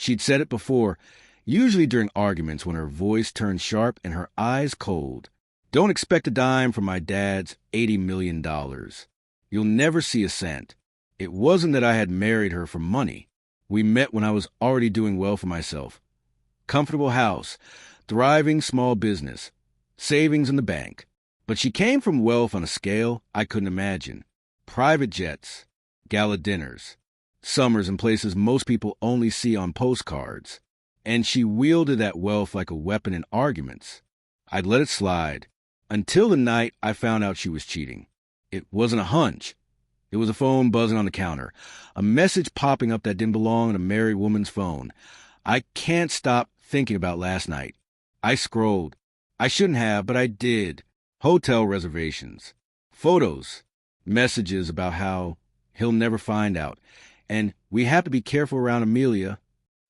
She'd said it before, usually during arguments when her voice turned sharp and her eyes cold. Don't expect a dime from my dad's $80 million. You'll never see a cent. It wasn't that I had married her for money. We met when I was already doing well for myself. Comfortable house, thriving small business, savings in the bank. But she came from wealth on a scale I couldn't imagine. Private jets, gala dinners, summers in places most people only see on postcards. And she wielded that wealth like a weapon in arguments. I'd let it slide until the night I found out she was cheating. It wasn't a hunch. It was a phone buzzing on the counter, a message popping up that didn't belong on a married woman's phone. I can't stop thinking about last night. I scrolled. I shouldn't have, but I did. Hotel reservations, photos, messages about how he'll never find out. And we have to be careful around Amelia.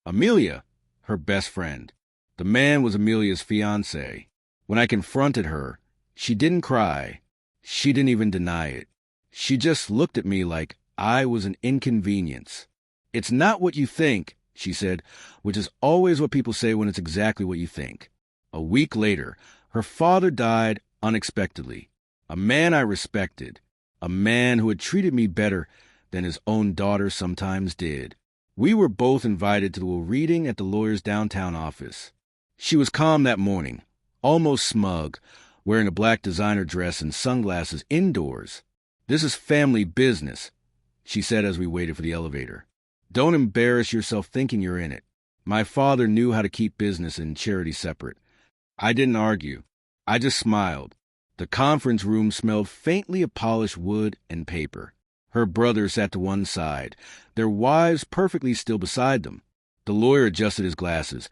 Amelia, her best friend. The man was Amelia's fiancé. When I confronted her, she didn't cry. She didn't even deny it. She just looked at me like I was an inconvenience. It's not what you think, she said, which is always what people say when it's exactly what you think. A week later, her father died unexpectedly. A man I respected. A man who had treated me better than his own daughter sometimes did. We were both invited to a reading at the lawyer's downtown office. She was calm that morning, almost smug, wearing a black designer dress and sunglasses indoors. "This is family business," she said as we waited for the elevator. "Don't embarrass yourself thinking you're in it." My father knew how to keep business and charity separate. I didn't argue. I just smiled. The conference room smelled faintly of polished wood and paper. Her brother sat to one side, their wives perfectly still beside them. The lawyer adjusted his glasses,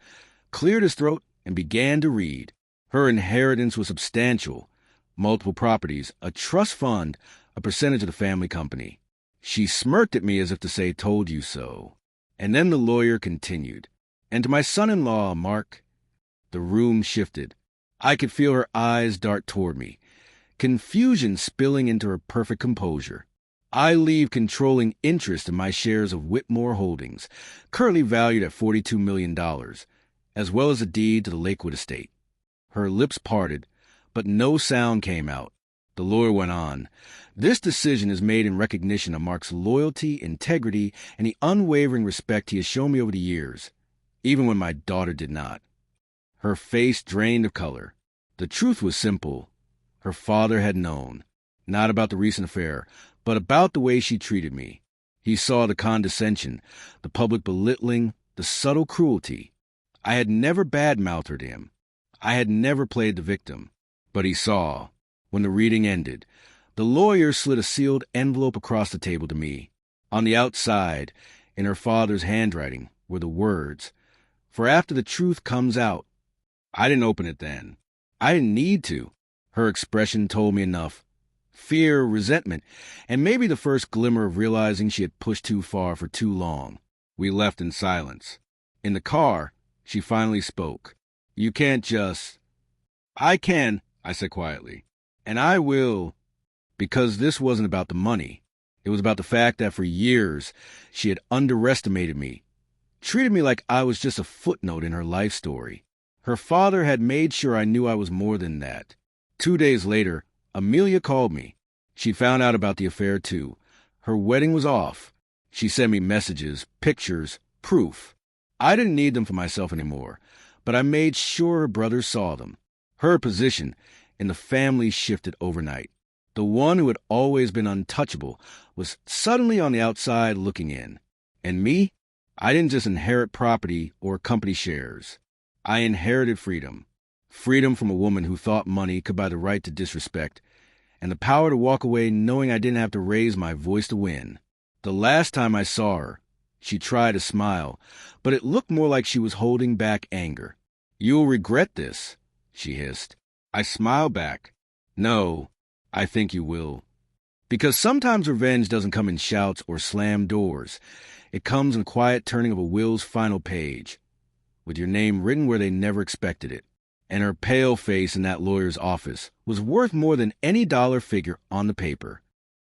cleared his throat, and began to read. Her inheritance was substantial. Multiple properties, a trust fund, a percentage of the family company. She smirked at me as if to say, "Told you so." And then the lawyer continued. "And to my son-in-law, Mark." The room shifted. I could feel her eyes dart toward me, confusion spilling into her perfect composure. "I leave controlling interest in my shares of Whitmore Holdings, currently valued at $42 million, as well as a deed to the Lakewood estate." Her lips parted, but no sound came out. The lawyer went on. "This decision is made in recognition of Mark's loyalty, integrity, and the unwavering respect he has shown me over the years, even when my daughter did not." Her face drained of color. The truth was simple. Her father had known, not about the recent affair, but about the way she treated me. He saw the condescension, the public belittling, the subtle cruelty. I had never badmouthed her to him. I had never played the victim. But he saw. When the reading ended, the lawyer slid a sealed envelope across the table to me. On the outside, in her father's handwriting, were the words, "For after the truth comes out." I didn't open it then. I didn't need to. Her expression told me enough. Fear, resentment, and maybe the first glimmer of realizing she had pushed too far for too long. We left in silence. In the car, she finally spoke. "You can't just—" "I can," I said quietly. "And I will." Because this wasn't about the money. It was about the fact that for years she had underestimated me, treated me like I was just a footnote in her life story. Her father had made sure I knew I was more than that. 2 days later, Amelia called me. She found out about the affair, too. Her wedding was off. She sent me messages, pictures, proof. I didn't need them for myself anymore, but I made sure her brothers saw them. Her position in the family shifted overnight. The one who had always been untouchable was suddenly on the outside looking in. And me? I didn't just inherit property or company shares. I inherited freedom. Freedom from a woman who thought money could buy the right to disrespect, and the power to walk away knowing I didn't have to raise my voice to win. The last time I saw her, she tried to smile, but it looked more like she was holding back anger. "You'll regret this," she hissed. I smiled back. "No, I think you will." Because sometimes revenge doesn't come in shouts or slam doors. It comes in the quiet turning of a will's final page, with your name written where they never expected it. And her pale face in that lawyer's office was worth more than any dollar figure on the paper.